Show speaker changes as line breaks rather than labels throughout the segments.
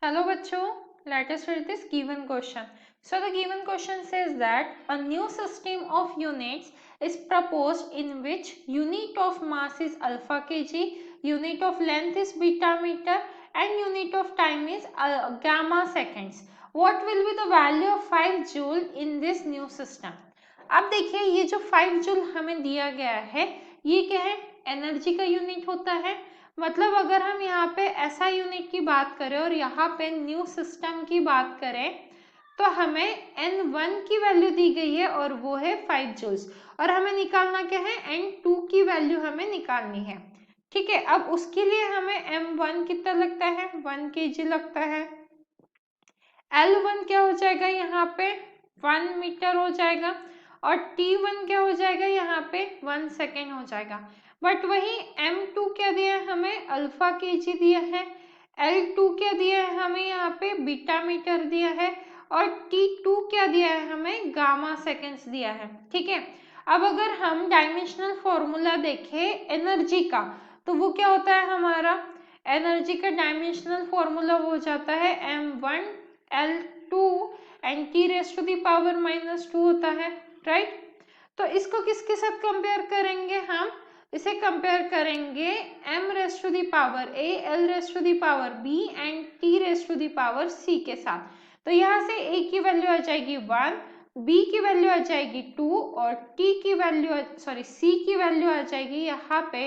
Hello बच्चों, let us read this given question. So the given question says that a new system of units is proposed in which unit of mass is alpha kg, unit of length is beta meter and unit of time is gamma seconds. What will be the value of 5 joule in this new system? अब देखिए ये जो 5 joule हमें दिया गया है ये क्या है, एनर्जी का यूनिट होता है। मतलब अगर हम यहाँ पे ऐसा यूनिट की बात करें और यहाँ पे न्यू सिस्टम की बात करें तो हमें N1 की वैल्यू दी गई है और वो है 5 जूल्स और हमें निकालना क्या है, N2 की वैल्यू हमें निकालनी है। ठीक है, अब उसके लिए हमें M1 कितना लगता है, 1 kg लगता है। L1 क्या हो जाएगा, यहाँ पे 1 मीटर हो जाएगा और T1 क्या हो जाएगा, यहाँ पे 1 सेकेंड हो जाएगा। बट वही M2 क्या दिया है हमें, अल्फा केजी दिया है। L2 क्या दिया है हमें, यहाँ पे बीटा मीटर दिया है और T2 क्या दिया है हमें, गामा सेकेंड्स दिया है। ठीक है, अब अगर हम डायमेंशनल फॉर्मूला देखें एनर्जी का तो वो क्या होता है, हमारा एनर्जी का डायमेंशनल फॉर्मूला हो जाता है M1 L2 and T raise to the power -2 होता है, राइट। तो इसको किसके साथ कंपेयर करेंगे, हम इसे कंपेयर करेंगे m raise to the power a, l raise to the power b and t raise to the power c के साथ। तो यहाँ से a की वैल्यू आ जाएगी 1, b की वैल्यू आ जाएगी 2 और t की वैल्यू c की वैल्यू आ जाएगी, यहाँ पे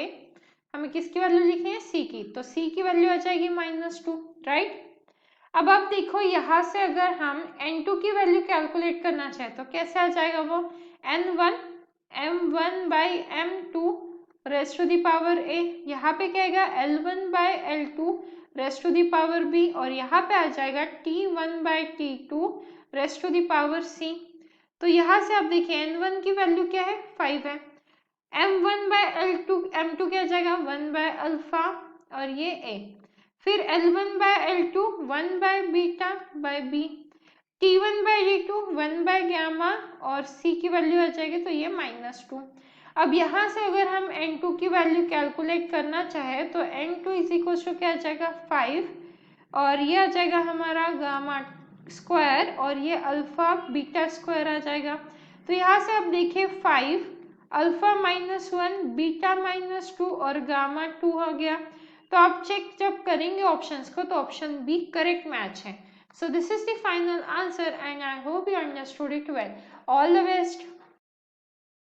हमें किसकी वैल्यू लिखनी है, c की, तो c की वैल्यू आ जाएगी -2, राइट। अब आप देखो यहाँ से अगर हम N2 की वैल्यू कैलकुलेट करना चाहे तो कैसे आ जाएगा वो, N1 M1 by M2 raise to the power A, यहाँ पे क्या आएगा L1 by L2 raise to the power B और यहाँ पे आ जाएगा T1 by T2 raise to the power C। तो यहाँ से आप देखिए N1 की वैल्यू क्या है, 5 है। M1 बाय L2, M2 क्या आ जाएगा 1 बाय अल्फा और ये A। फिर L1 by L2 1 by beta by B, T1 by D2 1 by gamma और C की वैल्यू आ जाएगी तो ये -2। अब यहाँ से अगर हम N2 की वैल्यू कैलकुलेट करना चाहे तो N2 इज इक्वल टू क्या आ जाएगा 5 और ये आ जाएगा हमारा गामा स्क्वायर और ये अल्फा बीटा स्क्वायर आ जाएगा। तो यहाँ से आप देखिए 5 अल्फा -1 बीटा -2 और गामा 2 हो गया। तो आप चेक जब करेंगे ऑप्शंस को तो ऑप्शन बी करेक्ट मैच है। So this is the final answer and I hope you understood it well. All the best.